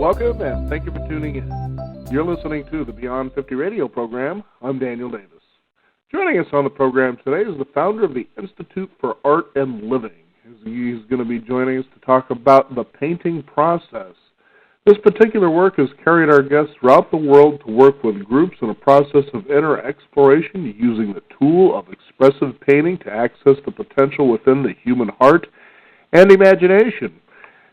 Welcome, and thank you for tuning in. You're listening to the Beyond 50 radio program. I'm Daniel Davis. Joining us on the program today is the founder of the Institute for Art and Living. He's going to be joining us to talk about the painting process. This particular work has carried our guests throughout the world to work with groups in a process of inner exploration using the tool of expressive painting to access the potential within the human heart and imagination.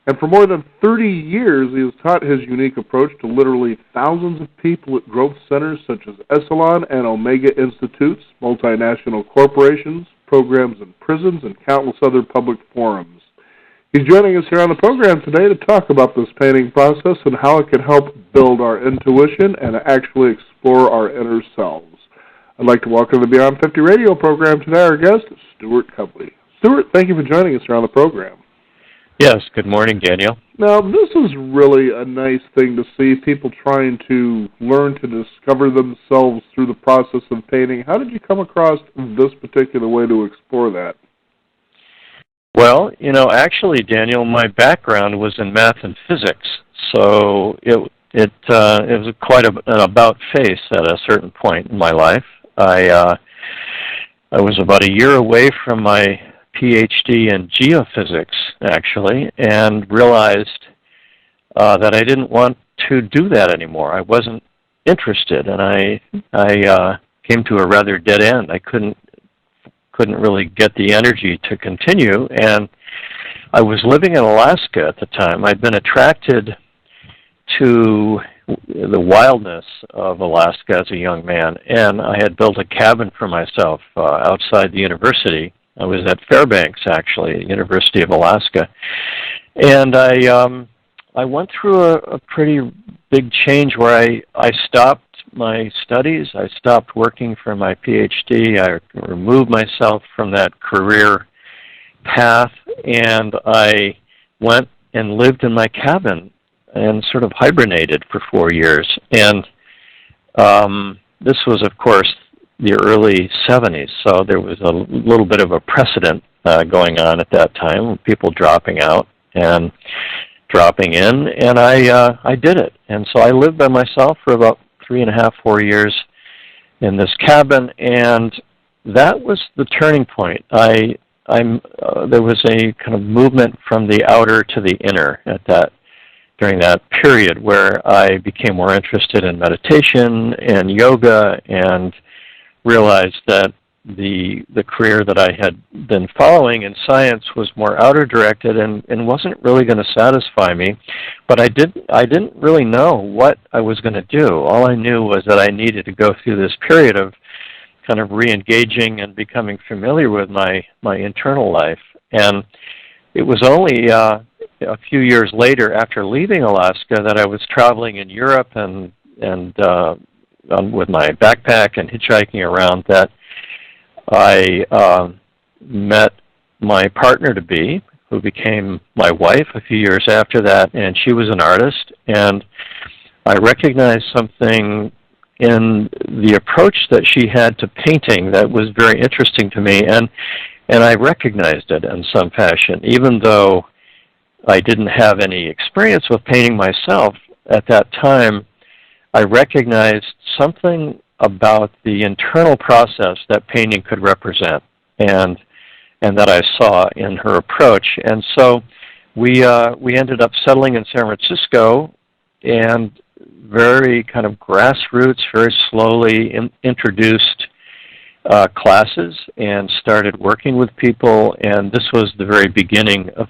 And for more than 30 years, he has taught his unique approach to literally thousands of people at growth centers such as Esalen and Omega Institutes, multinational corporations, programs in prisons, and countless other public forums. He's joining us here on the program today to talk about this painting process and how it can help build our intuition and actually explore our inner selves. I'd like to welcome the Beyond 50 radio program today, our guest, Stuart Cubley. Stuart, thank you for joining us here on the program. Yes, good morning, Daniel. Now, this is really a nice thing to see, people trying to learn to discover themselves through the process of painting. How did you come across this particular way to explore that? Well, actually, Daniel, my background was in math and physics, so it was quite an about-face at a certain point in my life. I was about a year away from my PhD in geophysics, actually, and realized that I didn't want to do that anymore. I wasn't interested, and I came to a rather dead end. I couldn't really get the energy to continue, and I was living in Alaska at the time. I'd been attracted to the wildness of Alaska as a young man, and I had built a cabin for myself outside the university. I was at Fairbanks, actually, University of Alaska. And I went through a pretty big change where I stopped my studies. I stopped working for my PhD. I removed myself from that career path, and I went and lived in my cabin and sort of hibernated for 4 years. And this was, of course, the early 70s, so there was a little bit of a precedent going on at that time, people dropping out and dropping in, and I did it. And so I lived by myself for about 3.5, 4 years in this cabin, and that was the turning point. There was a kind of movement from the outer to the inner during that period where I became more interested in meditation and yoga, and realized that the career that I had been following in science was more outer directed and wasn't really going to satisfy me. But I didn't really know what I was going to do. All I knew was that I needed to go through this period of kind of re-engaging and becoming familiar with my internal life. And it was only a few years later, after leaving Alaska, that I was traveling in Europe and with my backpack and hitchhiking around, that I met my partner-to-be, who became my wife a few years after that, and she was an artist, and I recognized something in the approach that she had to painting that was very interesting to me, and I recognized it in some fashion. Even though I didn't have any experience with painting myself at that time, I recognized something about the internal process that painting could represent, and that I saw in her approach. And so we ended up settling in San Francisco, and very kind of grassroots, very slowly introduced classes and started working with people. And this was the very beginning of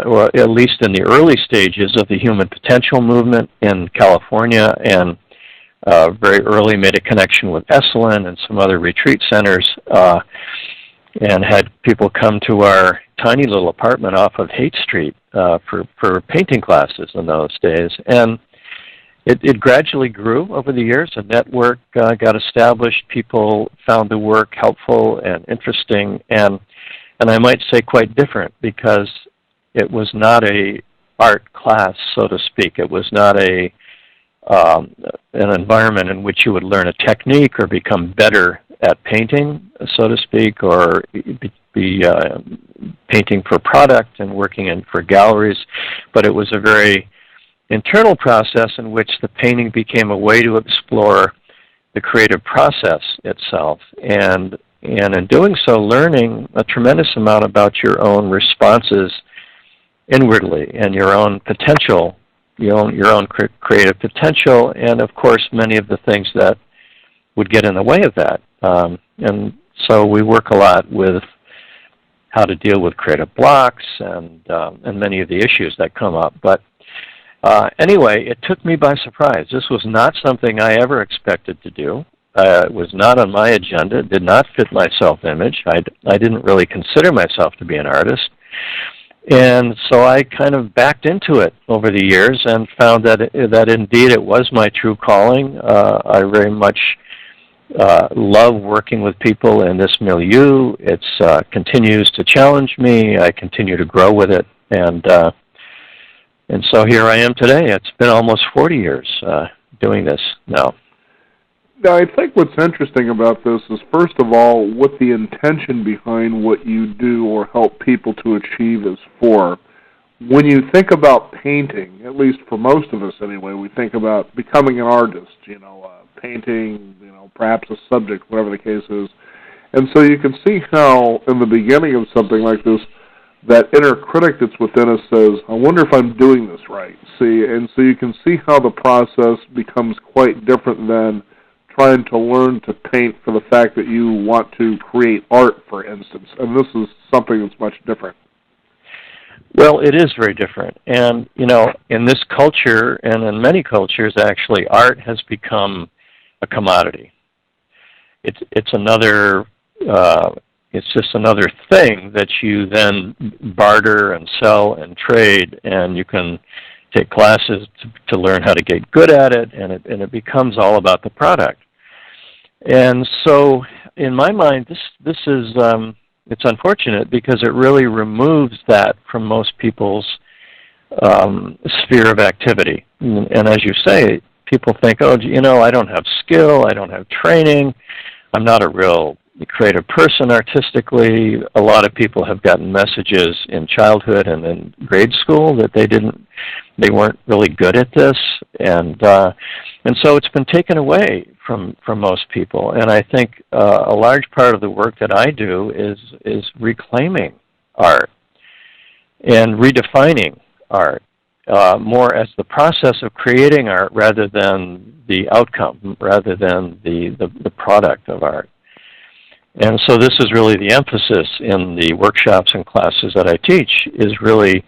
or at least in the early stages of the human potential movement in California, and very early made a connection with Esalen and some other retreat centers, and had people come to our tiny little apartment off of Haight Street for painting classes in those days. And it gradually grew over the years. A network got established. People found the work helpful and interesting, and I might say quite different, because it was not a art class, so to speak. It was not an environment in which you would learn a technique or become better at painting, so to speak, or be painting for product and working for galleries. But it was a very internal process in which the painting became a way to explore the creative process itself, and in doing so, learning a tremendous amount about your own responses inwardly and your own potential, your own creative potential, and of course many of the things that would get in the way of that. And so we work a lot with how to deal with creative blocks and many of the issues that come up. But anyway, it took me by surprise. This was not something I ever expected to do. It was not on my agenda. It did not fit my self-image. I didn't really consider myself to be an artist. And so I kind of backed into it over the years and found that indeed it was my true calling. I very much love working with people in this milieu. It continues to challenge me. I continue to grow with it. And so here I am today. It's been almost 40 years doing this now. Now, I think what's interesting about this is, first of all, what the intention behind what you do or help people to achieve is for. When you think about painting, at least for most of us anyway, we think about becoming an artist, painting, perhaps a subject, whatever the case is. And so you can see how, in the beginning of something like this, that inner critic that's within us says, I wonder if I'm doing this right. And so you can see how the process becomes quite different than trying to learn to paint for the fact that you want to create art, for instance. And this is something that's much different. Well, it is very different. And, in this culture, and in many cultures, actually, art has become a commodity. It's another, it's just another thing that you then barter and sell and trade, and you can take classes to learn how to get good at it, and it becomes all about the product. And so, in my mind, this is it's unfortunate because it really removes that from most people's sphere of activity. And as you say, people think, oh, I don't have skill, I don't have training, I'm not a real creative person artistically. A lot of people have gotten messages in childhood and in grade school that they weren't really good at this, and so it's been taken away from most people. And I think a large part of the work that I do is reclaiming art and redefining art more as the process of creating art rather than the outcome, rather than the product of art. And so this is really the emphasis in the workshops and classes that I teach, is really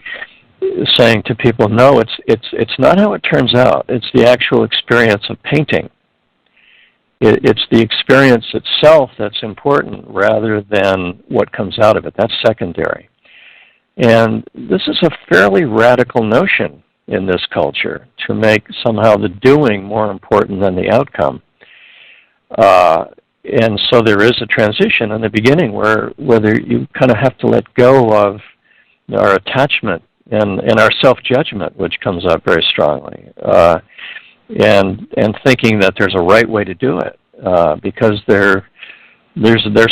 saying to people, no, it's not how it turns out. It's the actual experience of painting. It's the experience itself that's important rather than what comes out of it. That's secondary. And this is a fairly radical notion in this culture, to make somehow the doing more important than the outcome. And so there is a transition in the beginning where you kind of have to let go of our attachment and our self-judgment, which comes up very strongly, and thinking that there's a right way to do it, because there's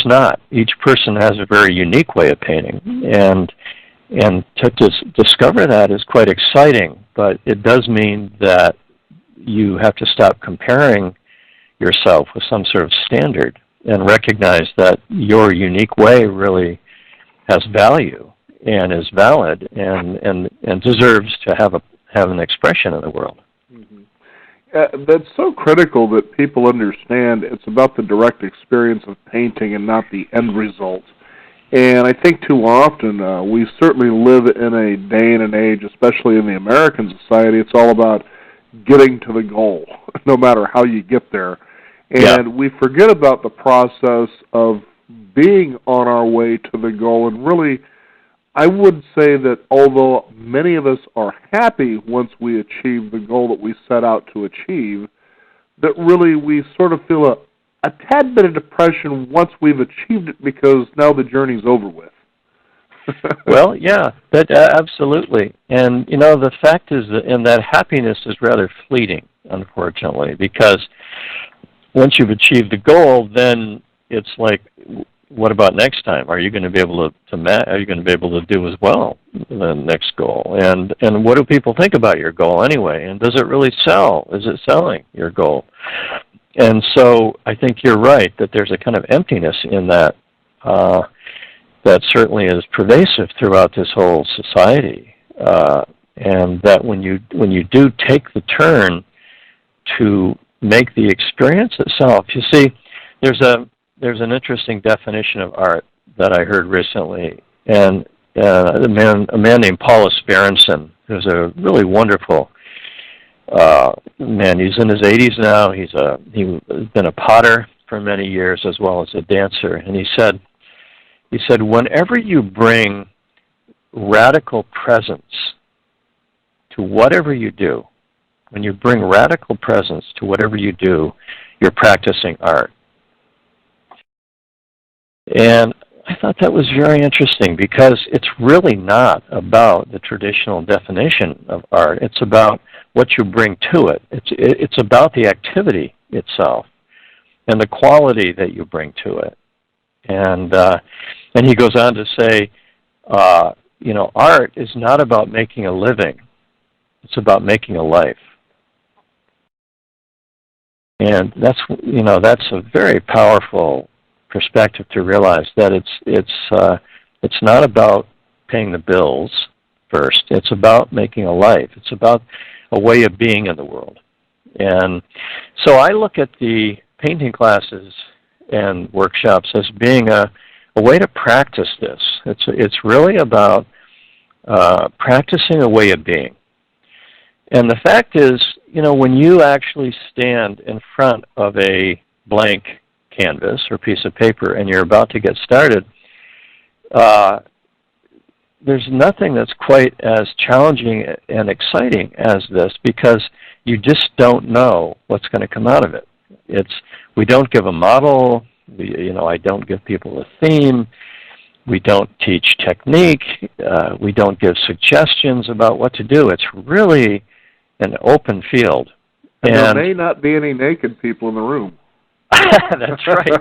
not. Each person has a very unique way of painting, and to discover that is quite exciting, but it does mean that you have to stop comparing yourself with some sort of standard and recognize that your unique way really has value and is valid and deserves to have an expression in the world. Mm-hmm. That's so critical that people understand it's about the direct experience of painting and not the end result. And I think too often we certainly live in a day and an age, especially in the American society, it's all about getting to the goal, no matter how you get there. And we forget about the process of being on our way to the goal. And really, I would say that although many of us are happy once we achieve the goal that we set out to achieve, that really we sort of feel a tad bit of depression once we've achieved it, because now the journey's over with. Well, yeah, absolutely. And, the fact is that happiness is rather fleeting, unfortunately, because once you've achieved the goal, then it's like what about next time? Are you going to be able are you going to be able to do as well the next goal? And what do people think about your goal anyway? And does it really sell? Is it selling your goal? And so I think you're right that there's a kind of emptiness in that that certainly is pervasive throughout this whole society. And that when you do take the turn to make the experience itself, you see, there's an interesting definition of art that I heard recently, and a man named Paulus Berenson, who's a really wonderful man. He's in his 80s now. He's been a potter for many years as well as a dancer, and he said, whenever you bring radical presence to whatever you do, when you bring radical presence to whatever you do, you're practicing art. And I thought that was very interesting because it's really not about the traditional definition of art. It's about what you bring to it. It's about the activity itself and the quality that you bring to it. And he goes on to say, art is not about making a living. It's about making a life. And that's a very powerful perspective to realize that it's not about paying the bills first. It's about making a life. It's about a way of being in the world. And so I look at the painting classes and workshops as being a way to practice this. It's really about practicing a way of being. And the fact is, when you actually stand in front of a blank canvas or piece of paper and you're about to get started, there's nothing that's quite as challenging and exciting as this because you just don't know what's going to come out of it. We don't give a model. I don't give people a theme. We don't teach technique. We don't give suggestions about what to do. It's really an open field. And there may not be any naked people in the room. That's right.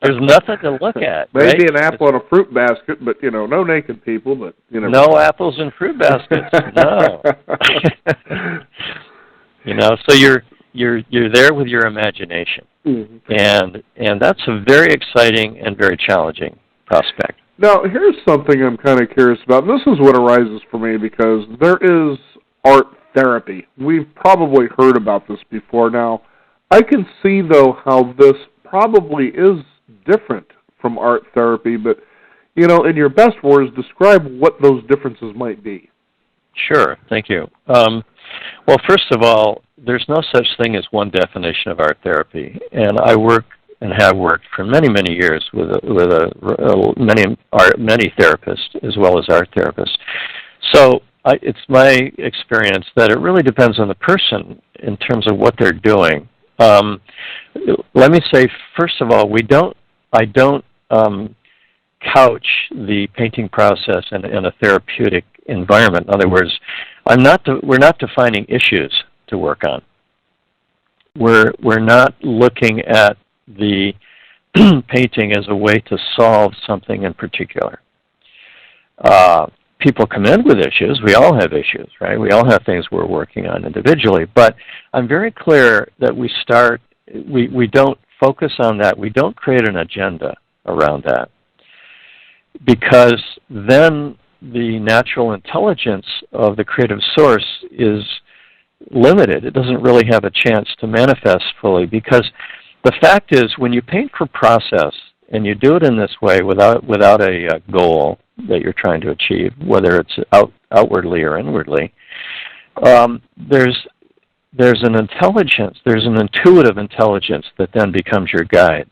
There's nothing to look at. Maybe an apple in a fruit basket, but no naked people. But no apples in fruit baskets. No. So you're there with your imagination, and that's a very exciting and very challenging prospect. Now, here's something I'm kind of curious about, and this is what arises for me because there is art therapy. We've probably heard about this before. Now, I can see, though, how this probably is different from art therapy, but, in your best words, describe what those differences might be. Sure, thank you. Well, first of all, there's no such thing as one definition of art therapy, and I work and have worked for many, many years with many therapists as well as art therapists. So it's my experience that it really depends on the person in terms of what they're doing. Let me say, first of all, I don't couch the painting process in a therapeutic environment. In other words, we're not defining issues to work on. We're not looking at the painting as a way to solve something in particular. People come in with issues. We all have issues, right? We all have things we're working on individually. But I'm very clear that we don't focus on that. We don't create an agenda around that. Because then the natural intelligence of the creative source is limited. It doesn't really have a chance to manifest fully because the fact is when you paint for process and you do it in this way without a goal that you're trying to achieve, whether it's outwardly or inwardly, there's an intelligence, there's an intuitive intelligence that then becomes your guide.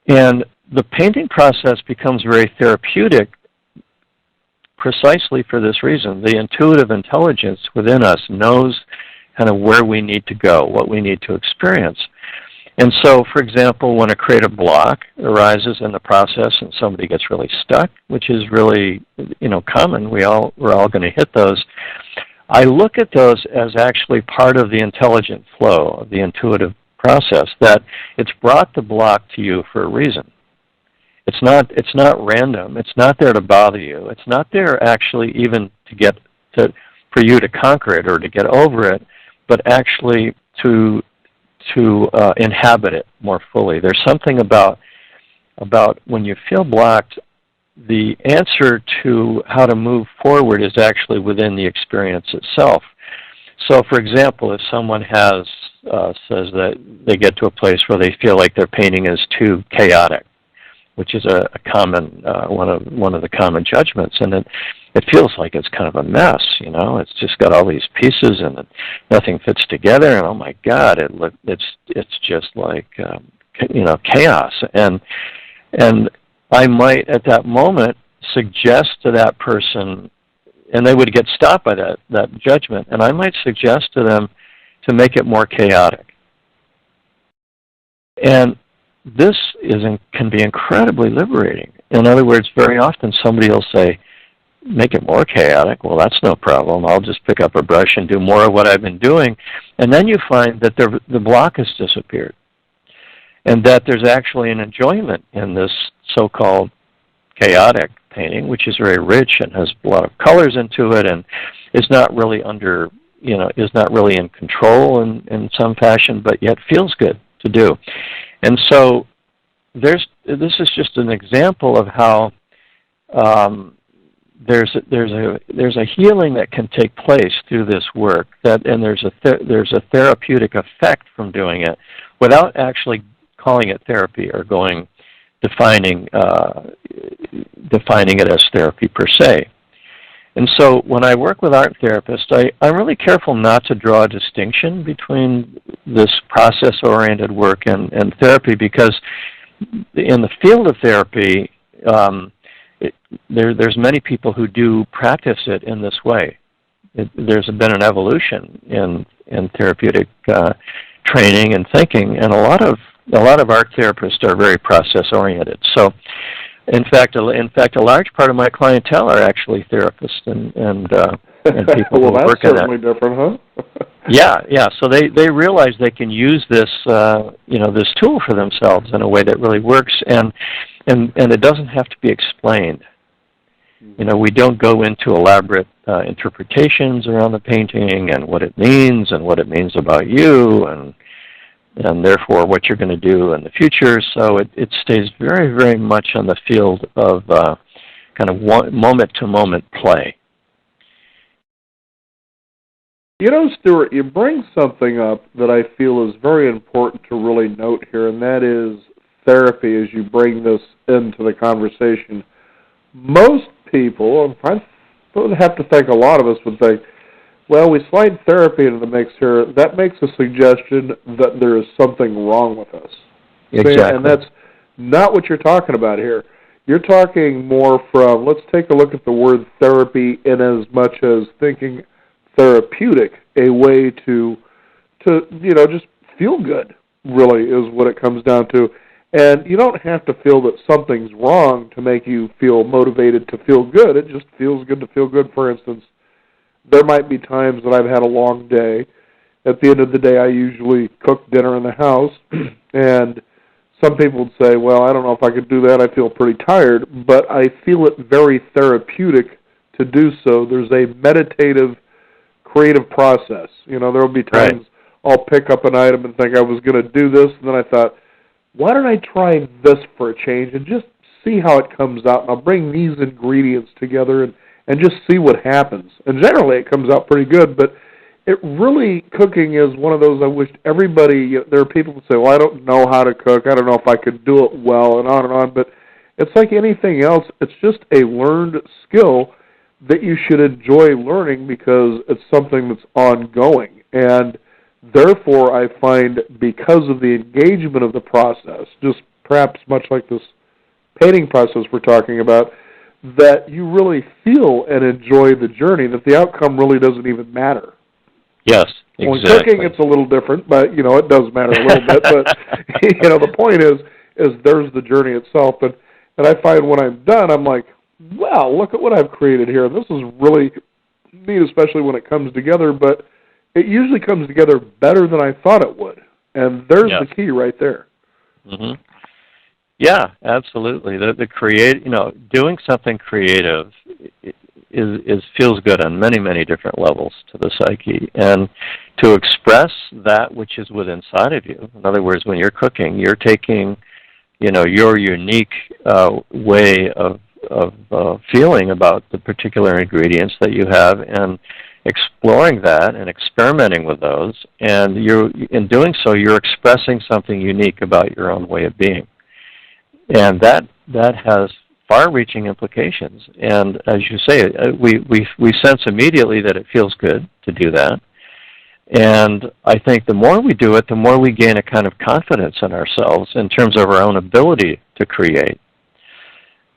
And the painting process becomes very therapeutic precisely for this reason. The intuitive intelligence within us knows kind of where we need to go, what we need to experience. And so, for example, when a creative block arises in the process and somebody gets really stuck, which is really, common, we're all going to hit those, I look at those as actually part of the intelligent flow of the intuitive process, that it's brought the block to you for a reason. It's not random. It's not there to bother you. It's not there actually even for you to conquer it or to get over it, but actually to inhabit it more fully. There's something about when you feel blocked, the answer to how to move forward is actually within the experience itself. So, for example, if someone says that they get to a place where they feel like their painting is too chaotic, which is a common one of the common judgments, and it feels like it's kind of a mess. It's just got all these pieces and nothing fits together, and oh my God, it's just like chaos. And I might at that moment suggest to that person, and they would get stopped by that judgment, and I might suggest to them to make it more chaotic. And this can be incredibly liberating. In other words, very often somebody will say, make it more chaotic. Well, that's no problem. I'll just pick up a brush and do more of what I've been doing. And then you find that the block has disappeared, and that there's actually an enjoyment in this so-called chaotic painting, which is very rich and has a lot of colors into it, and is not really is not really in control in some fashion, but yet feels good to do. And so this is just an example of how there's a healing that can take place through this work, and there's a therapeutic effect from doing it without actually calling it therapy or defining it as therapy per se. And so when I work with art therapists, I'm really careful not to draw a distinction between this process-oriented work and therapy, because in the field of therapy, there's many people who do practice it in this way. There's been an evolution in therapeutic training and thinking, and a lot of art therapists are very process-oriented. So, in fact, a large part of my clientele are actually therapists and people well, who work in that. Well, that's certainly different, huh? Yeah. So they realize they can use this this tool for themselves in a way that really works, and it doesn't have to be explained. We don't go into elaborate interpretations around the painting and what it means about you and therefore what you're going to do in the future. So it stays very, very much on the field of kind of moment-to-moment play. Stuart, you bring something up that I feel is very important to really note here, and that is therapy as you bring this into the conversation. Most people, I would have to think a lot of us would think, well, we slide therapy into the mix here. That makes a suggestion that there is something wrong with us. Exactly. And that's not what you're talking about here. You're talking more from, let's take a look at the word therapy in as much as thinking therapeutic, a way to just feel good, really, is what it comes down to. And you don't have to feel that something's wrong to make you feel motivated to feel good. It just feels good to feel good. For instance, there might be times that I've had a long day. At the end of the day, I usually cook dinner in the house, and some people would say, well, I don't know if I could do that. I feel pretty tired, but I feel it very therapeutic to do so. There's a meditative, creative process. There will be times I'll pick up an item and think I was going to do this, and then I thought, why don't I try this for a change and just see how it comes out, and I'll bring these ingredients together and just see what happens. And generally it comes out pretty good, but cooking is one of those I wish everybody, there are people who say, well, I don't know how to cook, I don't know if I could do it well, and on, but it's like anything else, it's just a learned skill that you should enjoy learning because it's something that's ongoing. And therefore, I find because of the engagement of the process, just perhaps much like this painting process we're talking about, that you really feel and enjoy the journey, that the outcome really doesn't even matter. Yes, exactly. When cooking, it's a little different, but, it does matter a little bit. But, the point is there's the journey itself. And I find when I'm done, I'm like, wow, look at what I've created here. This is really neat, especially when it comes together, but it usually comes together better than I thought it would. And there's the key right there. Mm-hmm. Yeah, absolutely. The create, doing something creative is feels good on many, many different levels to the psyche, and to express that which is within inside of you. In other words, when you're cooking, you're taking, your unique way of feeling about the particular ingredients that you have, and exploring that and experimenting with those. And in doing so, you're expressing something unique about your own way of being. And that has far-reaching implications. And as you say, we sense immediately that it feels good to do that. And I think the more we do it, the more we gain a kind of confidence in ourselves in terms of our own ability to create.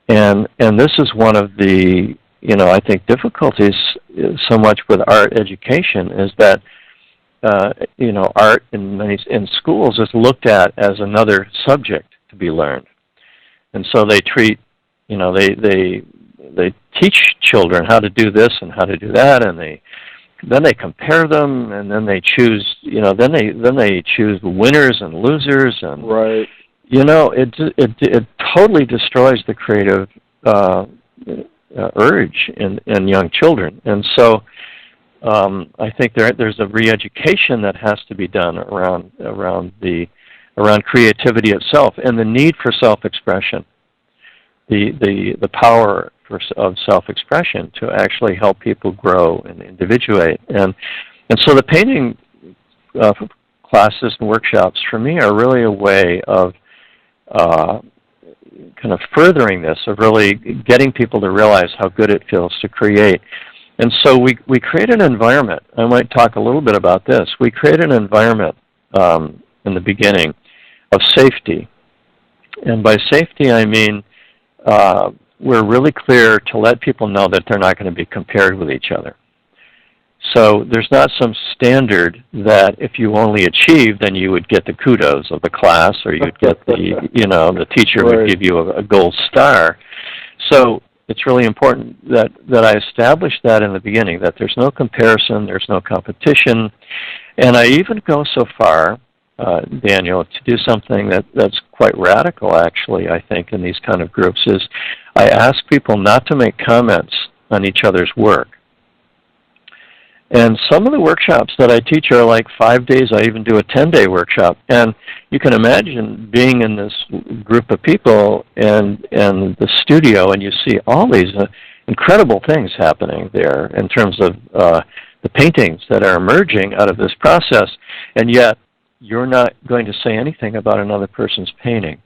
And this is one of the, I think, difficulties so much with art education is that, art in schools is looked at as another subject to be learned. And so they treat, they teach children how to do this and how to do that, and then they compare them, and then they choose, then they choose winners and losers, and right. It totally destroys the creative urge in young children. And so I think there's a re-education that has to be done around creativity itself, and the need for self-expression, the power of self-expression to actually help people grow and individuate. And so the painting classes and workshops for me are really a way of kind of furthering this, of really getting people to realize how good it feels to create. And so we create an environment. I might talk a little bit about this. We create an environment in the beginning of safety. And by safety, I mean we're really clear to let people know that they're not going to be compared with each other. So there's not some standard that if you only achieve, then you would get the kudos of the class, or you'd get the teacher right. would give you a gold star. So it's really important that I establish that in the beginning, that there's no comparison, there's no competition. And I even go so far, Daniel, to do something that's quite radical, actually, I think, in these kind of groups, is I ask people not to make comments on each other's work. And some of the workshops that I teach are like 5 days. I even do a 10-day workshop. And you can imagine being in this group of people and the studio, and you see all these incredible things happening there in terms of the paintings that are emerging out of this process. And yet, you're not going to say anything about another person's painting.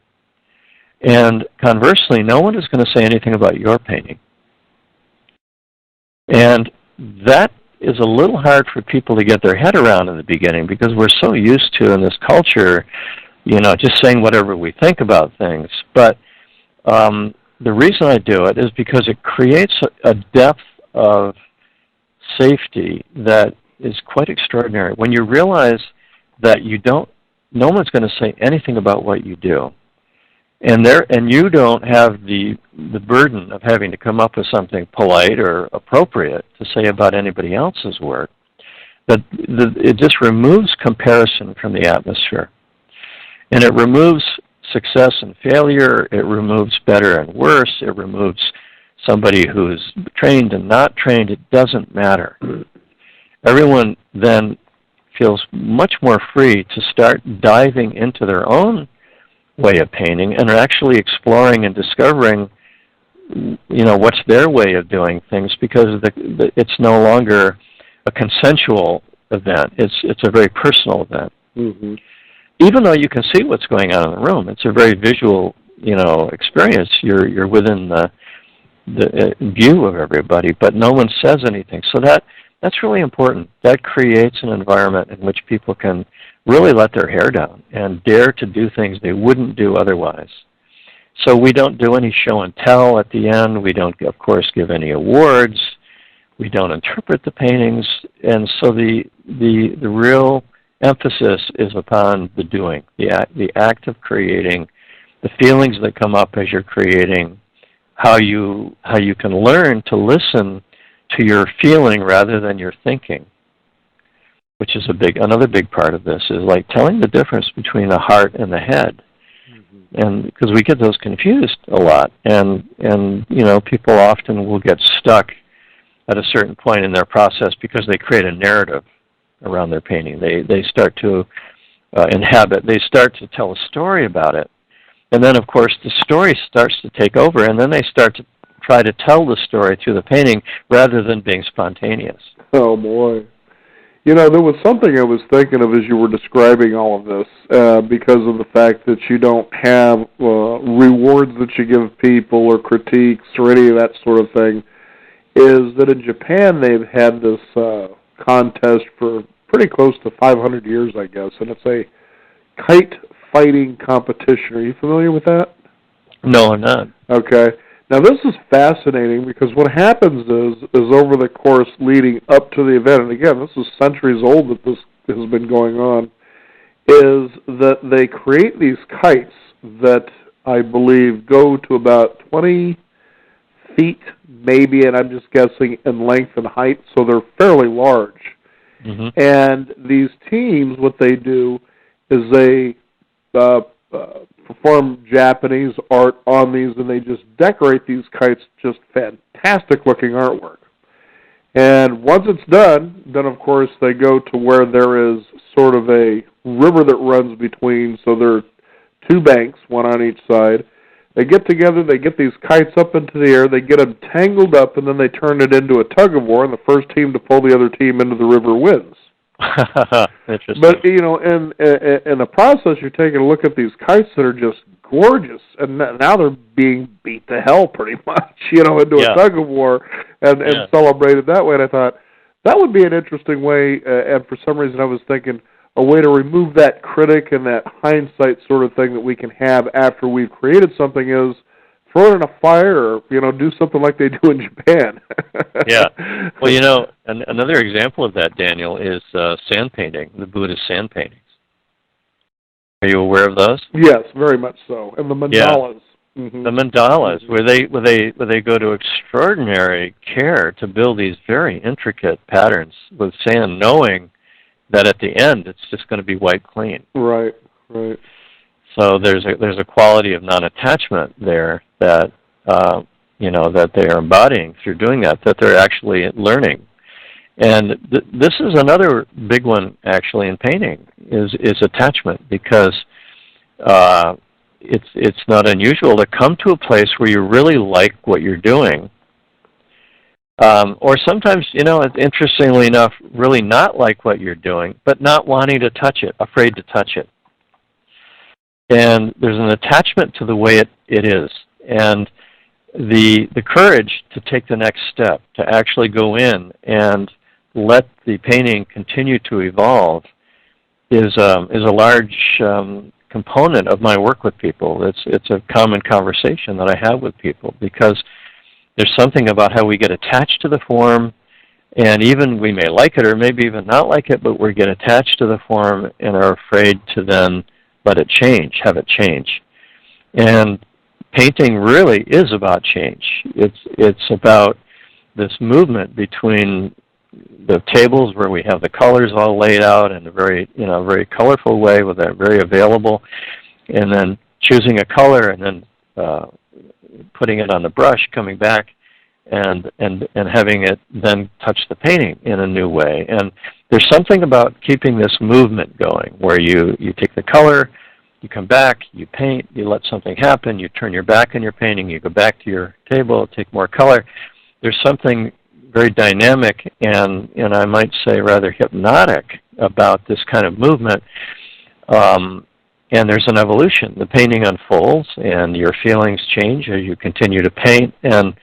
And conversely, no one is going to say anything about your painting. And that is a little hard for people to get their head around in the beginning, because we're so used to, in this culture, just saying whatever we think about things. But the reason I do it is because it creates a depth of safety that is quite extraordinary. When you realize that no one's going to say anything about what you do, and you don't have the burden of having to come up with something polite or appropriate to say about anybody else's work, but it just removes comparison from the atmosphere. And it removes success and failure, it removes better and worse, it removes somebody who's trained and not trained. It doesn't matter. Everyone then feels much more free to start diving into their own way of painting and are actually exploring and discovering, what's their way of doing things, because it's no longer a consensual event. It's a very personal event. Mm-hmm. Even though you can see what's going on in the room, it's a very visual, experience. You're within the view of everybody, but no one says anything. So that's really important. That creates an environment in which people can really let their hair down and dare to do things they wouldn't do otherwise. So we don't do any show and tell at the end. We don't, of course, give any awards. We don't interpret the paintings. And so the real emphasis is upon the doing, the act of creating, the feelings that come up as you're creating, how you can learn to listen to your feeling rather than your thinking, which is another big part of this, is like telling the difference between the heart and the head. Mm-hmm. and because we get those confused a lot, and people often will get stuck at a certain point in their process because they create a narrative around their painting. They start to they start to tell a story about it, and then of course the story starts to take over, and then they start to try to tell the story through the painting rather than being spontaneous. Oh boy. There was something I was thinking of as you were describing all of this, because of the fact that you don't have rewards that you give people or critiques or any of that sort of thing, is that in Japan they've had this contest for pretty close to 500 years, I guess, and it's a kite fighting competition. Are you familiar with that? No, I'm not. Okay. Now, this is fascinating because what happens is over the course leading up to the event, and again, this is centuries old that this has been going on, is that they create these kites that I believe go to about 20 feet maybe, and I'm just guessing, in length and height, so they're fairly large. Mm-hmm. And these teams, what they do is they perform Japanese art on these, and they just decorate these kites, just fantastic-looking artwork. And once it's done, then of course they go to where there is sort of a river that runs between, so there are two banks, one on each side. They get together, they get these kites up into the air, they get them tangled up, and then they turn it into a tug-of-war, and the first team to pull the other team into the river wins. Interesting. But, in the process, you're taking a look at these kites that are just gorgeous, and now they're being beat to hell pretty much, into a tug-of-war and celebrated that way. And I thought, that would be an interesting way, and for some reason I was thinking, a way to remove that critic and that hindsight sort of thing that we can have after we've created something is throw it in a fire or, do something like they do in Japan. Yeah. Well, another example of that, Daniel, is sand painting, the Buddhist sand paintings. Are you aware of those? Yes, very much so. And the mandalas. Yeah. Mm-hmm. The mandalas, where they go to extraordinary care to build these very intricate patterns with sand, knowing that at the end it's just going to be wiped clean. Right, right. So there's a quality of non-attachment there that that they are embodying through doing that they're actually learning. And this is another big one actually in painting is attachment, because it's not unusual to come to a place where you really like what you're doing. Or sometimes, interestingly enough, really not like what you're doing, but not wanting to touch it, afraid to touch it. And there's an attachment to the way it is. And the courage to take the next step, to actually go in and let the painting continue to evolve is a large component of my work with people. It's a common conversation that I have with people, because there's something about how we get attached to the form, and even we may like it or maybe even not like it, but we get attached to the form and are afraid to then let it change, have it change. And painting really is about change. It's about this movement between the tables where we have the colors all laid out in a very colorful way, with that very available, and then choosing a color and then putting it on the brush, coming back, and having it then touch the painting in a new way. And there's something about keeping this movement going, where you take the color, you come back, you paint, you let something happen, you turn your back on your painting, you go back to your table, take more color. There's something very dynamic and I might say rather hypnotic about this kind of movement. And there's an evolution. The painting unfolds, and your feelings change as you continue to paint. And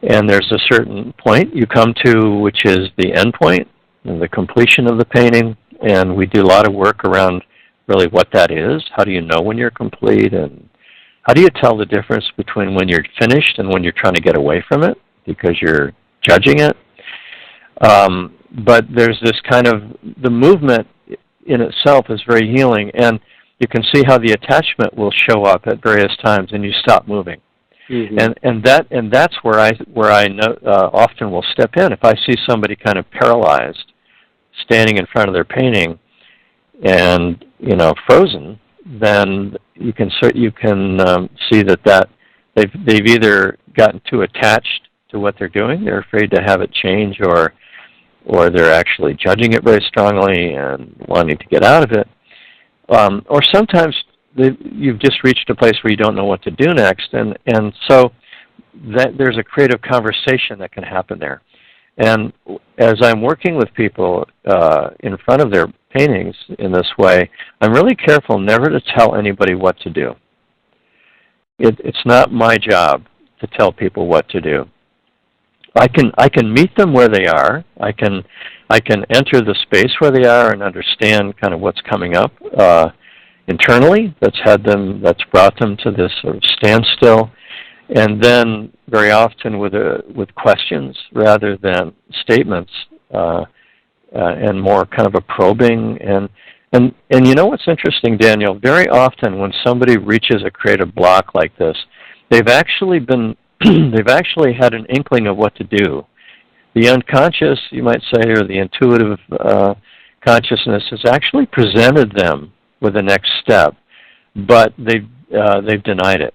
there's a certain point you come to, which is the end point, and the completion of the painting. And we do a lot of work around really what that is. How do you know when you're complete? And how do you tell the difference between when you're finished and when you're trying to get away from it because you're judging it? But there's this kind of, the movement in itself is very healing. And you can see how the attachment will show up at various times, and you stop moving. Mm-hmm. And that's where I know, often will step in. If I see somebody kind of paralyzed, standing in front of their painting, and frozen, then you can see that they've either gotten too attached to what they're doing, they're afraid to have it change, or they're actually judging it very strongly and wanting to get out of it. Or sometimes you've just reached a place where you don't know what to do next, and so that there's a creative conversation that can happen there. And as I'm working with people in front of their paintings in this way, I'm really careful never to tell anybody what to do. It's not my job to tell people what to do. I can meet them where they are. I can enter the space where they are and understand kind of what's coming up internally that's brought them to this sort of standstill. And then very often with questions rather than statements, and more kind of a probing. And you know what's interesting, Daniel? Very often when somebody reaches a creative block like this, they've actually had an inkling of what to do. The unconscious, you might say, or the intuitive consciousness has actually presented them with the next step, but they've denied it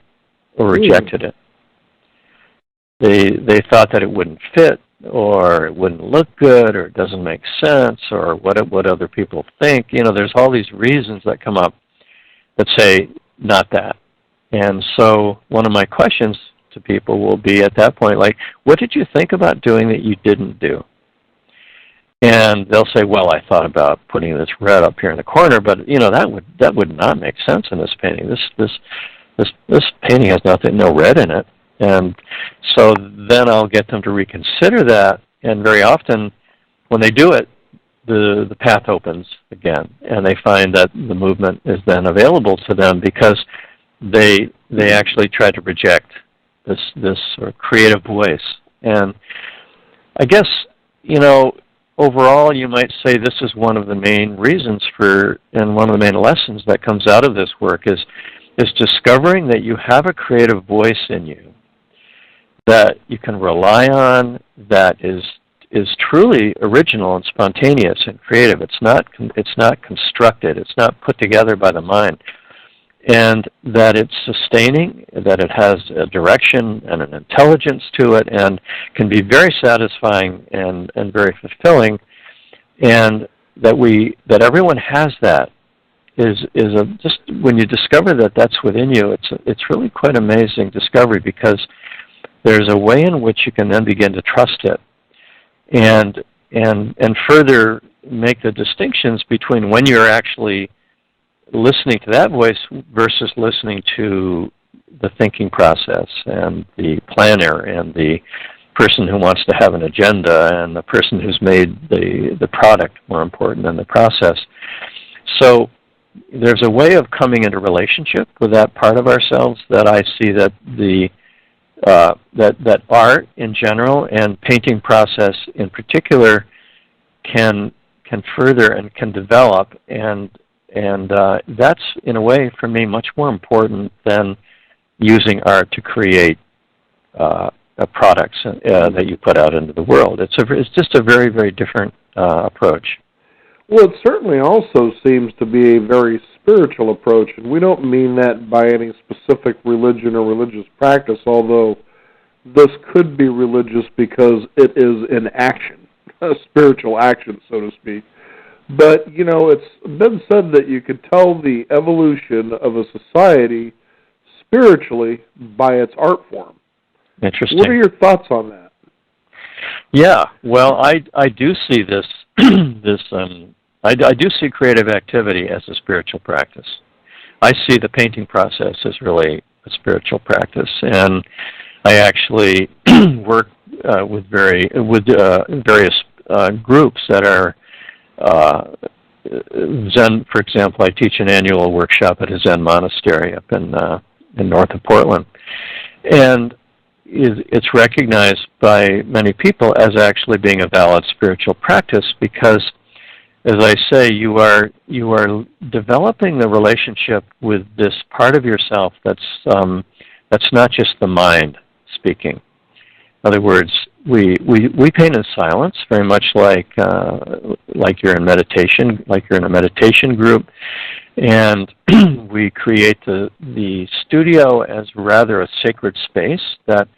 or rejected it. They thought that it wouldn't fit, or it wouldn't look good, or it doesn't make sense, or what other people think. You know, there's all these reasons that come up that say not that. And so one of my questions to people will be at that point, like, what did you think about doing that you didn't do? And they'll say, well, I thought about putting this red up here in the corner, but you know that would not make sense in this painting. This painting has no red in it. And so then I'll get them to reconsider that, and very often when they do it, the path opens again, and they find that the movement is then available to them because they actually tried to reject this sort of creative voice. And I guess, you know, overall you might say this is one of the main reasons and one of the main lessons that comes out of this work is discovering that you have a creative voice in you that you can rely on, that is truly original and spontaneous and creative. It's not constructed. It's not put together by the mind, and that it's sustaining. That it has a direction and an intelligence to it, and can be very satisfying and very fulfilling. And that everyone has that is just when you discover that that's within you. It's really quite amazing discovery, because there's a way in which you can then begin to trust it, and further make the distinctions between when you're actually listening to that voice versus listening to the thinking process and the planner and the person who wants to have an agenda and the person who's made the product more important than the process. So there's a way of coming into relationship with that part of ourselves that I see that that art in general and painting process in particular can further and can develop, and that's in a way for me much more important than using art to create products that you put out into the world. It's just a very, very different approach. Well, it certainly also seems to be a very spiritual approach, and we don't mean that by any specific religion or religious practice, although this could be religious because it is an action, a spiritual action, so to speak. But, you know, it's been said that you could tell the evolution of a society spiritually by its art form. Interesting. What are your thoughts on that? Yeah, well, I do see this I do see creative activity as a spiritual practice. I see the painting process as really a spiritual practice, and I actually work with various groups that are Zen. For example, I teach an annual workshop at a Zen monastery up in north of Portland, and it's recognized by many people as actually being a valid spiritual practice because, as I say, you are developing the relationship with this part of yourself that's not just the mind speaking. In other words, we paint in silence, very much like you're in meditation, like you're in a meditation group, and we create the studio as rather a sacred space that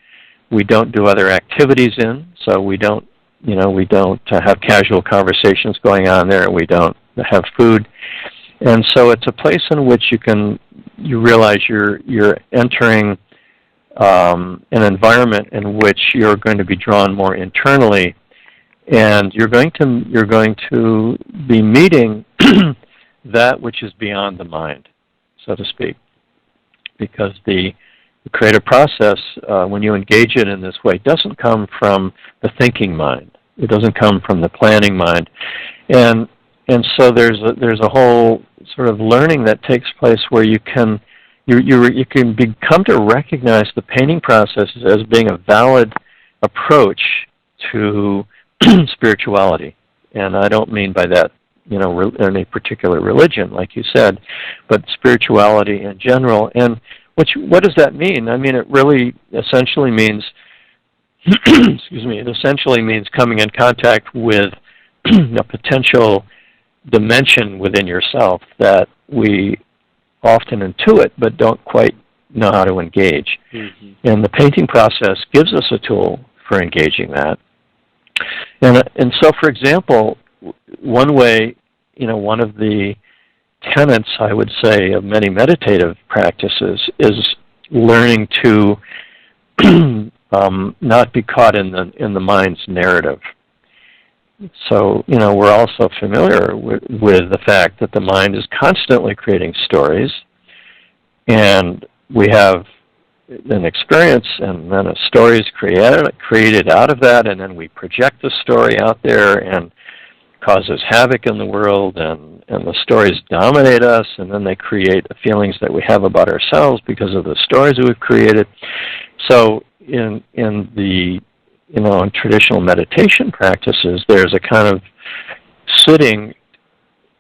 we don't do other activities in. So we don't have casual conversations going on there. We don't have food, and so it's a place in which you realize you're entering an environment in which you're going to be drawn more internally, and you're going to be meeting that which is beyond the mind, so to speak, because the creative process, when you engage it in this way, doesn't come from the thinking mind. It doesn't come from the planning mind, and so there's a whole sort of learning that takes place where you can become to recognize the painting process as being a valid approach to spirituality. And I don't mean by that, any particular religion, like you said, but spirituality in general. And what does that mean? I mean, it really essentially means, excuse me, it essentially means coming in contact with a potential dimension within yourself that we often intuit but don't quite know how to engage. Mm-hmm. And the painting process gives us a tool for engaging that. And so, for example, one way, one of the tenets, I would say, of many meditative practices is learning to not be caught in the mind's narrative. So, we're also familiar with the fact that the mind is constantly creating stories, and we have an experience, and then a story is created out of that, and then we project the story out there and causes havoc in the world, and the stories dominate us, and then they create the feelings that we have about ourselves because of the stories that we've created. So in the in traditional meditation practices, there's a kind of sitting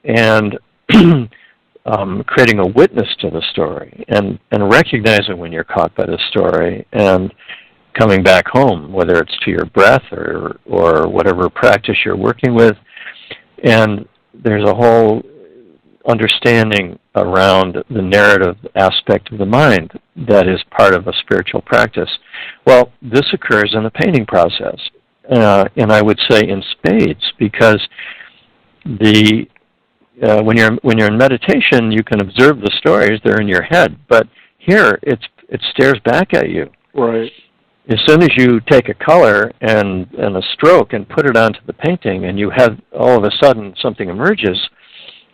and creating a witness to the story, and recognizing when you're caught by the story, and coming back home, whether it's to your breath or whatever practice you're working with. And there's a whole understanding around the narrative aspect of the mind that is part of a spiritual practice. Well, this occurs in the painting process, and I would say in spades, because when you're in meditation, you can observe the stories; they're in your head. But here, it stares back at you. Right. As soon as you take a color and a stroke and put it onto the painting, and you have all of a sudden something emerges,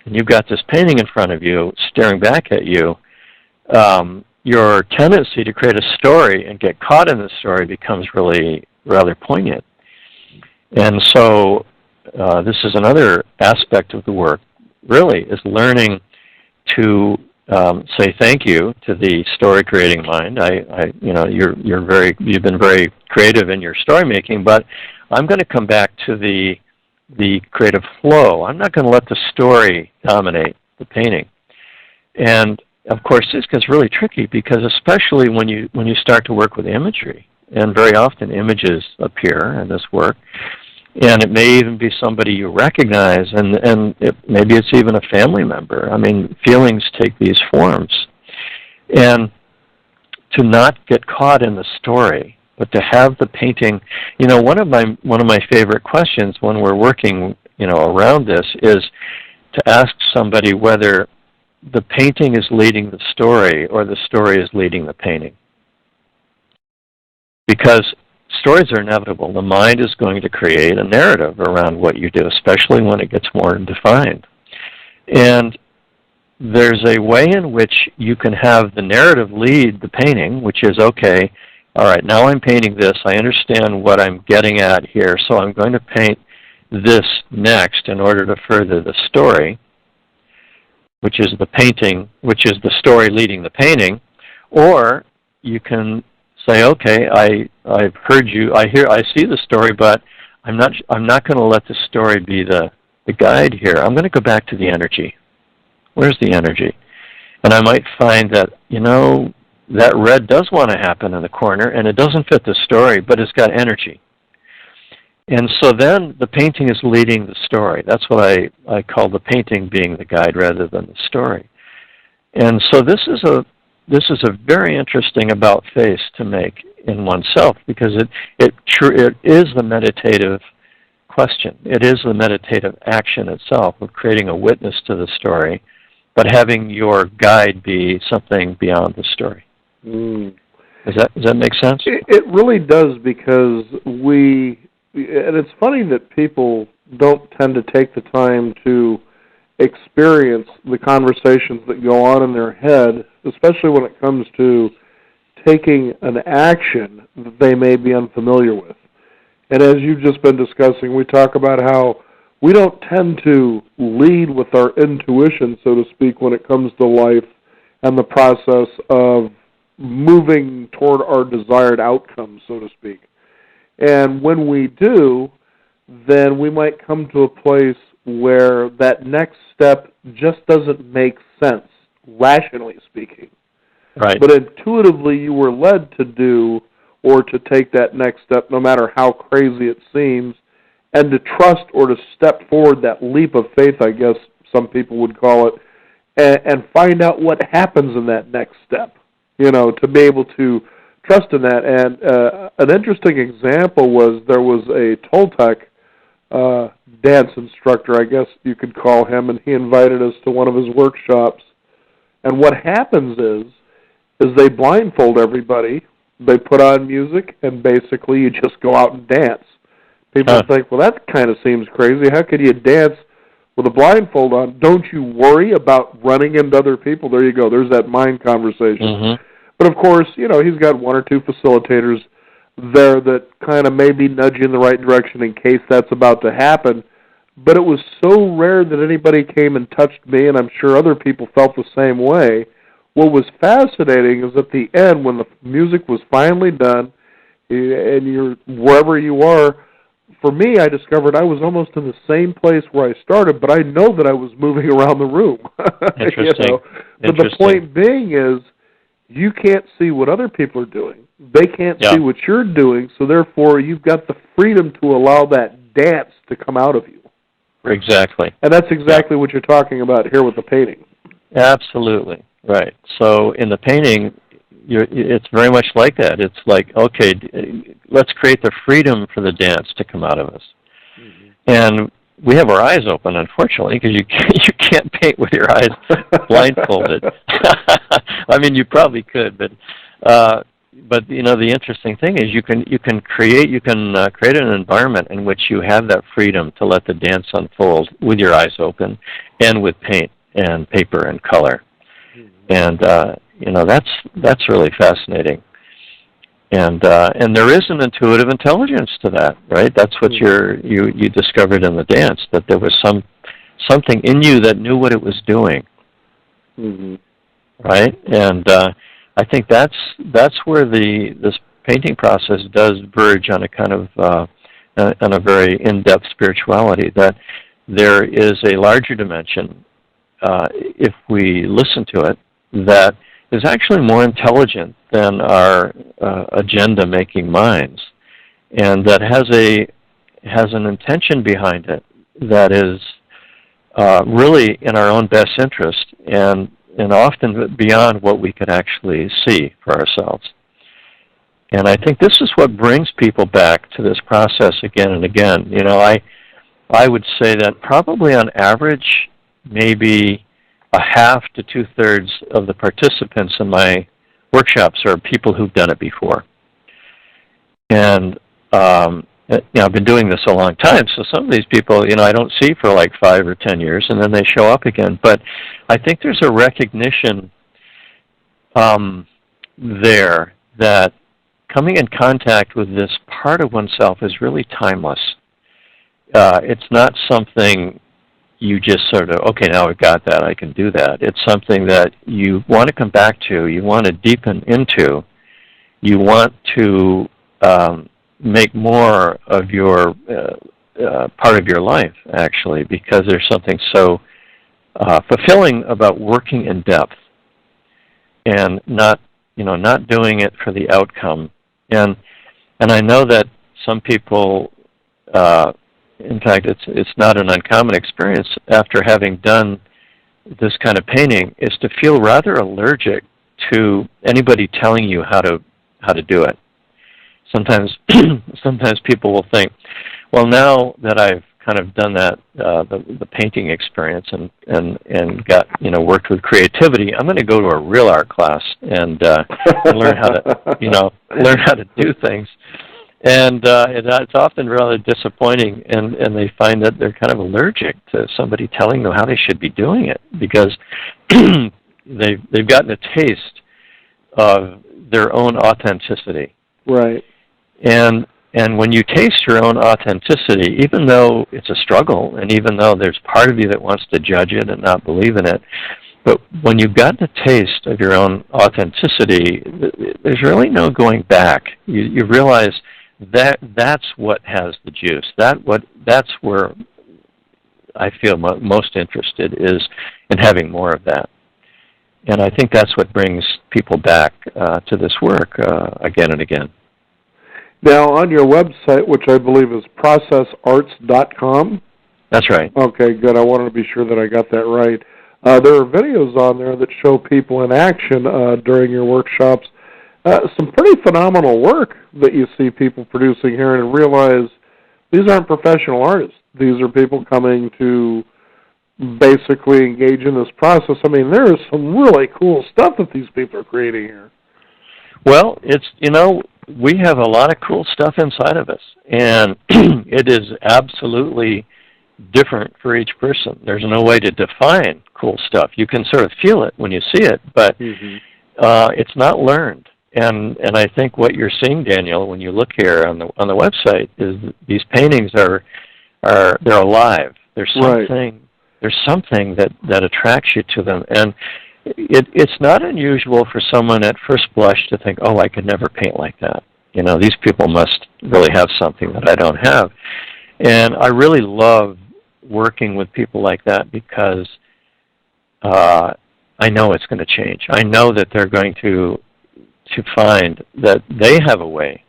and you've got this painting in front of you staring back at you, your tendency to create a story and get caught in the story becomes really rather poignant. And so this is another aspect of the work, really, is learning to say thank you to the story-creating mind. You've been very creative in your story making, but I'm going to come back to the creative flow. I'm not going to let the story dominate the painting. And of course, this gets really tricky, because especially when you start to work with imagery, and very often images appear in this work, and it may even be somebody you recognize, and maybe it's even a family member. I mean, feelings take these forms. And to not get caught in the story, but to have the painting, one of my favorite questions when we're working, around this, is to ask somebody whether the painting is leading the story or the story is leading the painting. Because stories are inevitable. The mind is going to create a narrative around what you do, especially when it gets more defined. And there's a way in which you can have the narrative lead the painting, which is, okay, all right, now I'm painting this. I understand what I'm getting at here, so I'm going to paint this next in order to further the story, which is the painting, which is the story leading the painting. Or you can say, okay, I've heard you. I see the story, but I'm not going to let the story be the guide here. I'm going to go back to the energy. Where's the energy? And I might find that that red does want to happen in the corner, and it doesn't fit the story, but it's got energy. And so then the painting is leading the story. That's what I call the painting being the guide rather than the story. And so this is a very interesting about face to make in oneself, because it is the meditative question. It is the meditative action itself of creating a witness to the story, but having your guide be something beyond the story. Mm. Does that make sense? It really does, because and it's funny that people don't tend to take the time to experience the conversations that go on in their head, especially when it comes to taking an action that they may be unfamiliar with. And as you've just been discussing, we talk about how we don't tend to lead with our intuition, so to speak, when it comes to life and the process of moving toward our desired outcome, so to speak. And when we do, then we might come to a place where that next step just doesn't make sense, rationally speaking. Right. But intuitively you were led to do or to take that next step, no matter how crazy it seems, and to trust or to step forward, that leap of faith, I guess some people would call it, and find out what happens in that next step, to be able to trust in that. And an interesting example was there was a Toltec dance instructor, I guess you could call him, and he invited us to one of his workshops. And what happens is they blindfold everybody, they put on music, and basically you just go out and dance. People think, well, that kind of seems crazy. How could you dance with a blindfold on? Don't you worry about running into other people? There you go. There's that mind conversation. Mm-hmm. But, of course, he's got one or two facilitators there that kind of may be nudging in the right direction in case that's about to happen. But it was so rare that anybody came and touched me, and I'm sure other people felt the same way. What was fascinating is at the end, when the music was finally done, and you're wherever you are, for me, I discovered I was almost in the same place where I started, but I know that I was moving around the room. Interesting. But the point being is, you can't see what other people are doing. They can't see what you're doing, so therefore you've got the freedom to allow that dance to come out of you. Exactly. And that's exactly what you're talking about here with the painting. Absolutely. Right. So in the painting, it's very much like that. It's like, okay, let's create the freedom for the dance to come out of us. Mm-hmm. And we have our eyes open, unfortunately, because you can't paint with your eyes blindfolded. I mean, you probably could, but the interesting thing is you can create an environment in which you have that freedom to let the dance unfold with your eyes open, and with paint and paper and color. And that's really fascinating. And there is an intuitive intelligence to that, right? That's what you discovered in the dance, that there was something in you that knew what it was doing, right? And I think that's where this painting process does verge on a kind of on a very in-depth spirituality. That there is a larger dimension, if we listen to it, that is actually more intelligent than our agenda-making minds, and that has an intention behind it that is really in our own best interest, and often beyond what we could actually see for ourselves. And I think this is what brings people back to this process again and again. I would say that probably on average, maybe a half to two-thirds of the participants in my workshops are people who've done it before. And I've been doing this a long time, so some of these people, I don't see for like 5 or 10 years, and then they show up again. But I think there's a recognition there that coming in contact with this part of oneself is really timeless. It's not something you just sort of, okay, now I've got that, I can do that. It's something that you want to come back to, you want to deepen into, you want to make more of your part of your life, actually, because there's something so fulfilling about working in depth and not doing it for the outcome. And I know that some people in fact, it's not an uncommon experience after having done this kind of painting, is to feel rather allergic to anybody telling you how to do it. Sometimes sometimes people will think, well, now that I've kind of done that the painting experience and got worked with creativity, I'm going to go to a real art class and learn how to learn how to do things. And it's often rather disappointing, and they find that they're kind of allergic to somebody telling them how they should be doing it, because they've gotten a taste of their own authenticity. Right. And when you taste your own authenticity, even though it's a struggle, and even though there's part of you that wants to judge it and not believe in it, but when you've gotten a taste of your own authenticity, there's really no going back. You realize that's what has the juice. That's where I feel most interested, is in having more of that. And I think that's what brings people back to this work again and again. Now, on your website, which I believe is processarts.com. That's right. Okay, good. I wanted to be sure that I got that right. There are videos on there that show people in action during your workshops. Some pretty phenomenal work that you see people producing here, and realize these aren't professional artists. These are people coming to basically engage in this process. I mean, there is some really cool stuff that these people are creating here. Well, it's, we have a lot of cool stuff inside of us, and it is absolutely different for each person. There's no way to define cool stuff. You can sort of feel it when you see it, but it's not learned. And I think what you're seeing, Daniel, when you look here on the website, is these paintings they're alive. There's something right. There's something that attracts you to them, and it's not unusual for someone at first blush to think, oh, I could never paint like that. These people must really have something that I don't have. And I really love working with people like that, because I know it's going to change. I know that they're going to find that they have a way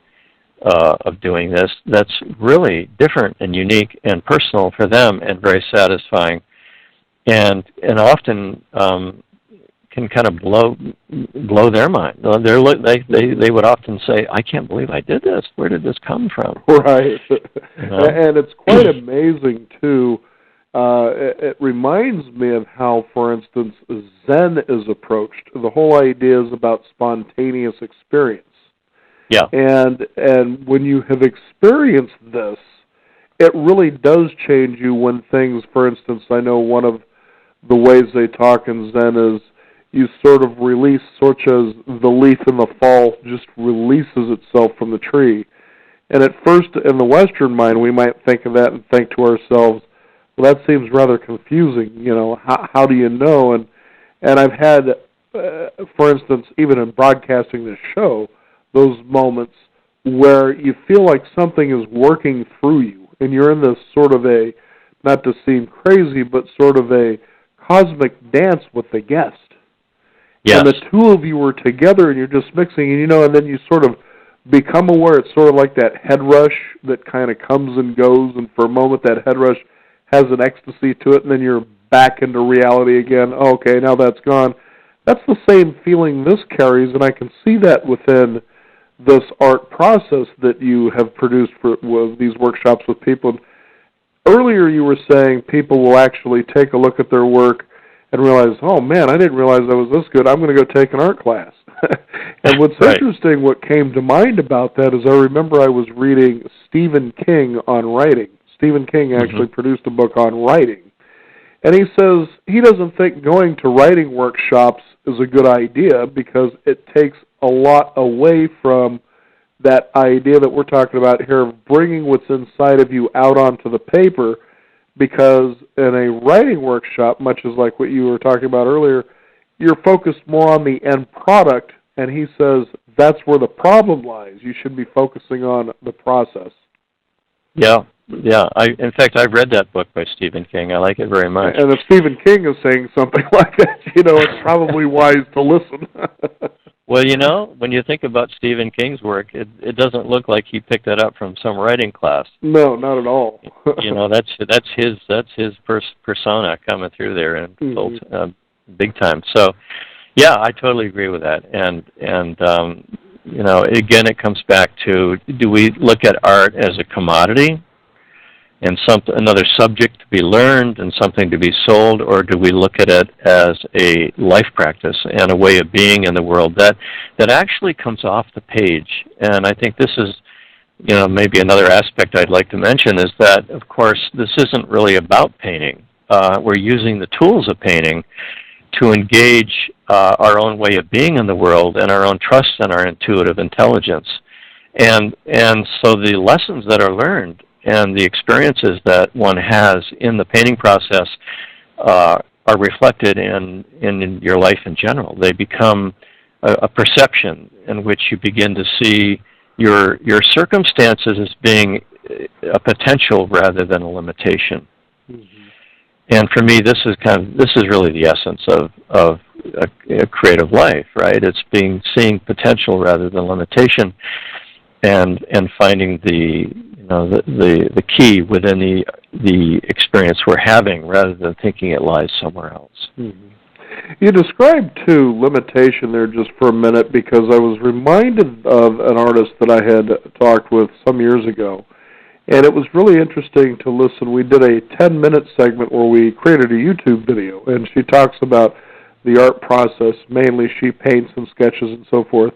of doing this that's really different and unique and personal for them, and very satisfying, and often can kind of blow their mind. They would often say, I can't believe I did this. Where did this come from? Right. And it's quite amazing, too. It reminds me of how, for instance, Zen is approached. The whole idea is about spontaneous experience. Yeah. And when you have experienced this, it really does change you when things, for instance, I know one of the ways they talk in Zen is you sort of release, such as the leaf in the fall just releases itself from the tree. And at first, in the Western mind, we might think of that and think to ourselves, well, that seems rather confusing. How do you know? And I've had, for instance, even in broadcasting this show, those moments where you feel like something is working through you, and you're in this sort of a, not to seem crazy, but sort of a cosmic dance with the guest. Yes. And the two of you are together, and you're just mixing, and then you sort of become aware. It's sort of like that head rush that kind of comes and goes, and for a moment that head rush has an ecstasy to it, and then you're back into reality again. Okay, now that's gone. That's the same feeling this carries, and I can see that within this art process that you have produced for these workshops with people. Earlier you were saying people will actually take a look at their work and realize, oh man, I didn't realize I was this good. I'm going to go take an art class. And what's interesting, what came to mind about that is I remember I was reading Stephen King on writing. Stephen King actually produced a book on writing. And he says he doesn't think going to writing workshops is a good idea, because it takes a lot away from that idea that we're talking about here of bringing what's inside of you out onto the paper, because in a writing workshop, much as like what you were talking about earlier, you're focused more on the end product, and he says that's where the problem lies. You should be focusing on the process. Yeah. In fact, I've read that book by Stephen King. I like it very much. And if Stephen King is saying something like that, it's probably wise to listen. Well, you know, when you think about Stephen King's work, it doesn't look like he picked it up from some writing class. No, not at all. You know, that's his persona coming through there and big time. So, yeah, I totally agree with that. And you know, again, it comes back to, do we look at art as a commodity and another subject to be learned and something to be sold, or do we look at it as a life practice and a way of being in the world that actually comes off the page? And I think this is, you know, maybe another aspect I'd like to mention is that, of course, this isn't really about painting. We're using the tools of painting to engage our own way of being in the world and our own trust and our intuitive intelligence. And so the lessons that are learned and the experiences that one has in the painting process are reflected in your life in general. They become a perception in which you begin to see your circumstances as being a potential rather than a limitation. And for me, this is really the essence of a creative life, right? It's seeing potential rather than limitation, and finding the key within the experience we're having rather than thinking it lies somewhere else. Mm-hmm. You described, too, limitation there just for a minute, because I was reminded of an artist that I had talked with some years ago, and it was really interesting to listen. We did a 10-minute segment where we created a YouTube video, and she talks about the art process. Mainly she paints and sketches and so forth,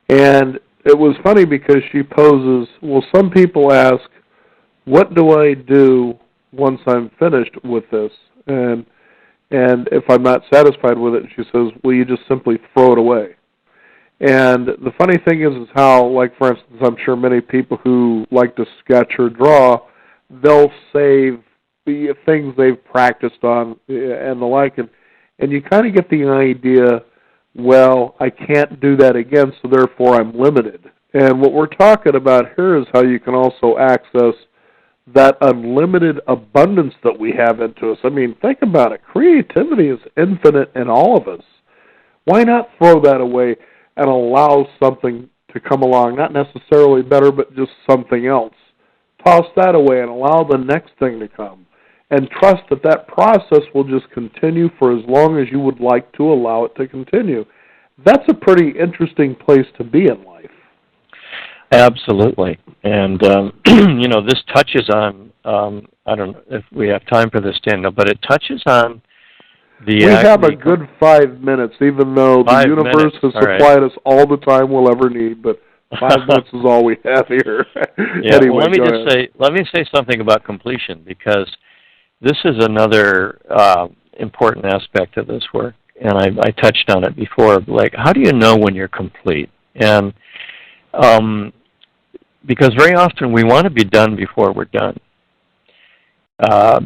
and it was funny because she poses, well, some people ask, what do I do once I'm finished with this? And if I'm not satisfied with it, she says, well, you just simply throw it away. And the funny thing is how, like, for instance, I'm sure many people who like to sketch or draw, they'll save the things they've practiced on and the like, and you kind of get the idea, well, I can't do that again, so therefore I'm limited. And what we're talking about here is how you can also access that unlimited abundance that we have into us. I mean, think about it. Creativity is infinite in all of us. Why not throw that away and allow something to come along, not necessarily better, but just something else? Toss that away and allow the next thing to come. And trust that that process will just continue for as long as you would like to allow it to continue. That's a pretty interesting place to be in life. Absolutely. And, you know, this touches on, I don't know if we have time for this, Daniel, but it touches on we have a good 5 minutes, even though the universe has supplied us all the time we'll ever need, but 5 minutes is all we have here. Yeah, anyway, well, let me say something about completion, because this is another important aspect of this work, and I touched on it before. Like, how do you know when you're complete? And because very often we want to be done before we're done,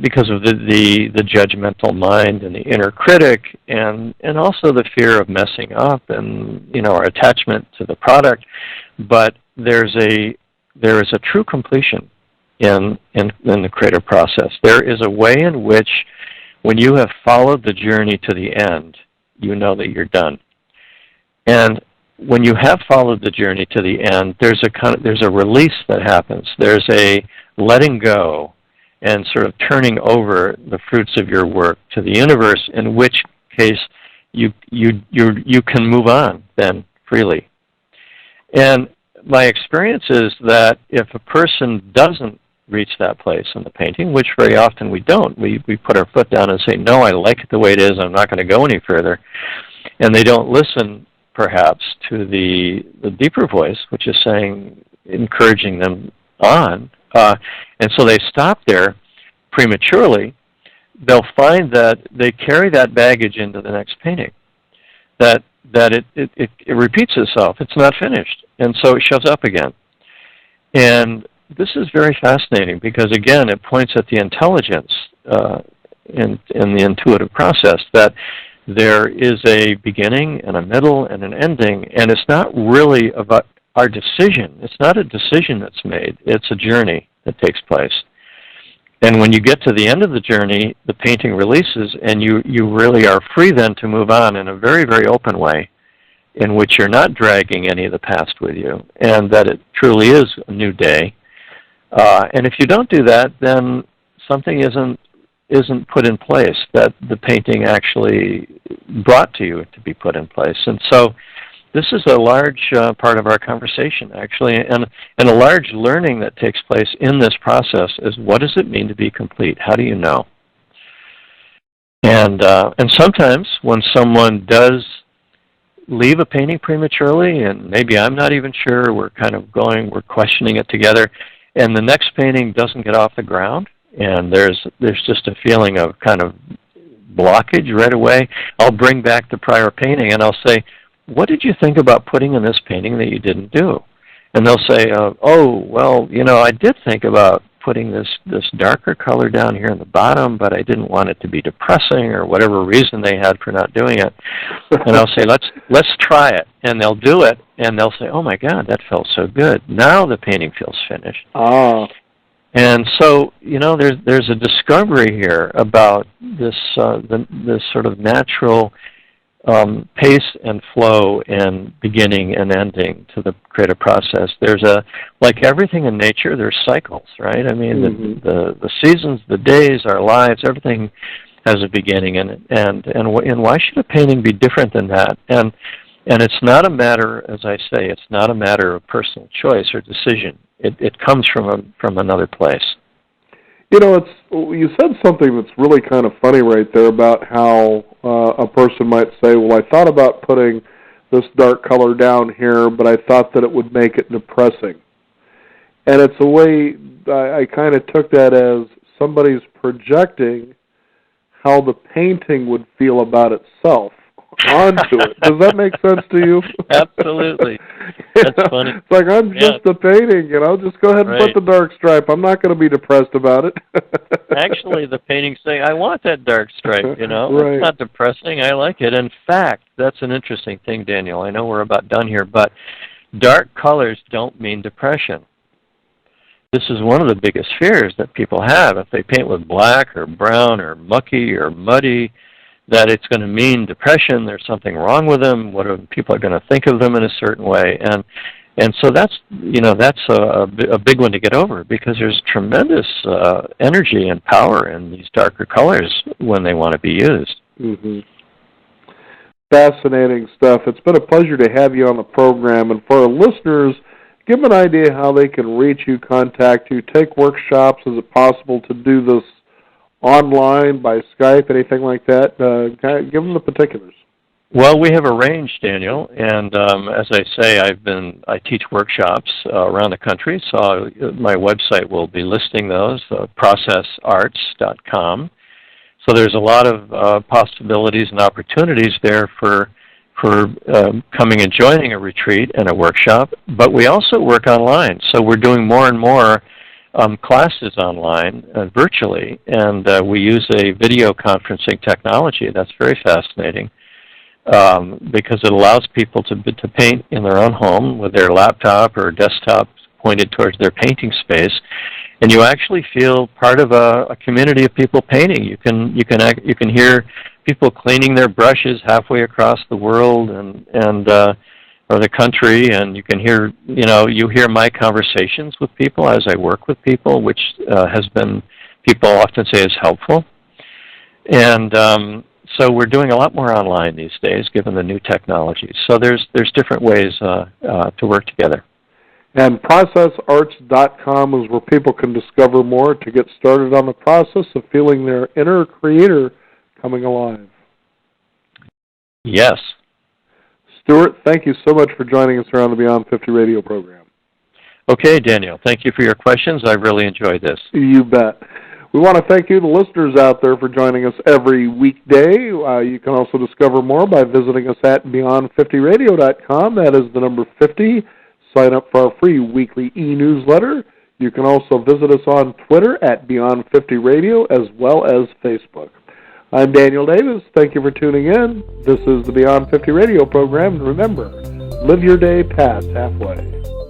because of the judgmental mind and the inner critic, and also the fear of messing up, and, you know, our attachment to the product. But there is a true completion in the creative process. There is a way in which, when you have followed the journey to the end, you know that you're done. And when you have followed the journey to the end, there's a release that happens. There's a letting go and sort of turning over the fruits of your work to the universe, in which case you can move on then freely. And my experience is that if a person doesn't reach that place in the painting, which very often we don't, we put our foot down and say, no, I like it the way it is, I'm not going to go any further, and they don't listen perhaps to the deeper voice, which is encouraging them on, and so they stop there prematurely, they'll find that they carry that baggage into the next painting, that it repeats itself. It's not finished, and so it shows up again. And this is very fascinating, because, again, it points at the intelligence in the intuitive process, that there is a beginning and a middle and an ending, and it's not really about our decision. It's not a decision that's made. It's a journey that takes place. And when you get to the end of the journey, the painting releases, and you really are free then to move on in a very, very open way, in which you're not dragging any of the past with you, and that it truly is a new day. And if you don't do that, then something isn't put in place that the painting actually brought to you to be put in place. And so this is a large part of our conversation, actually, and a large learning that takes place in this process is, what does it mean to be complete? How do you know? And sometimes when someone does leave a painting prematurely, and maybe I'm not even sure, we're questioning it together, and the next painting doesn't get off the ground, and there's just a feeling of kind of blockage right away, I'll bring back the prior painting and I'll say, what did you think about putting in this painting that you didn't do? And they'll say, oh, well, I did think about putting this darker color down here in the bottom, but I didn't want it to be depressing, or whatever reason they had for not doing it. And I'll say, let's try it. And they'll do it, and they'll say, oh my God, that felt so good. Now the painting feels finished. Oh. And so, there's a discovery here about this sort of natural pace and flow and beginning and ending to the creative process. Like everything in nature, there's cycles, right? I mean, the seasons, the days, our lives, everything has a beginning, and why should a painting be different than that? And it's not a matter, as I say, it's not a matter of personal choice or decision. It comes from another place. You said something that's really kind of funny right there about how a person might say, well, I thought about putting this dark color down here, but I thought that it would make it depressing. And it's a way, I kind of took that as somebody's projecting how the painting would feel about itself onto it. Does that make sense to you? Absolutely. That's funny. It's like, I'm just a painting, just go ahead and put the dark stripe. I'm not going to be depressed about it. Actually, the painting's saying, I want that dark stripe, Right. It's not depressing. I like it. In fact, that's an interesting thing, Daniel. I know we're about done here, but dark colors don't mean depression. This is one of the biggest fears that people have. If they paint with black or brown or mucky or muddy, that it's going to mean depression, there's something wrong with them, people are going to think of them in a certain way. And so that's a big one to get over, because there's tremendous energy and power in these darker colors when they want to be used. Mm-hmm. Fascinating stuff. It's been a pleasure to have you on the program. And for our listeners, give them an idea how they can reach you, contact you, take workshops. Is it possible to do this online, by Skype, anything like that? Give them the particulars. Well, we have arranged, Daniel, and as I say, I teach workshops around the country, so my website will be listing those, processarts.com. So there's a lot of possibilities and opportunities there for coming and joining a retreat and a workshop, but we also work online, so we're doing more and more classes online, virtually, and we use a video conferencing technology that's very fascinating, because it allows people to paint in their own home with their laptop or desktop pointed towards their painting space, and you actually feel part of a community of people painting. You can hear people cleaning their brushes halfway across the world or the country, and you can hear, you hear my conversations with people as I work with people, which has been, people often say, is helpful. And so we're doing a lot more online these days, given the new technologies. So there's different ways to work together. And processarts.com is where people can discover more to get started on the process of feeling their inner creator coming alive. Yes. Stuart, thank you so much for joining us here on the Beyond 50 radio program. Okay, Daniel, thank you for your questions. I really enjoyed this. You bet. We want to thank you, the listeners out there, for joining us every weekday. You can also discover more by visiting us at beyond50radio.com. That is the number 50. Sign up for our free weekly e-newsletter. You can also visit us on Twitter at Beyond50Radio, as well as Facebook. I'm Daniel Davis. Thank you for tuning in. This is the Beyond 50 radio program. And remember, live your day past halfway.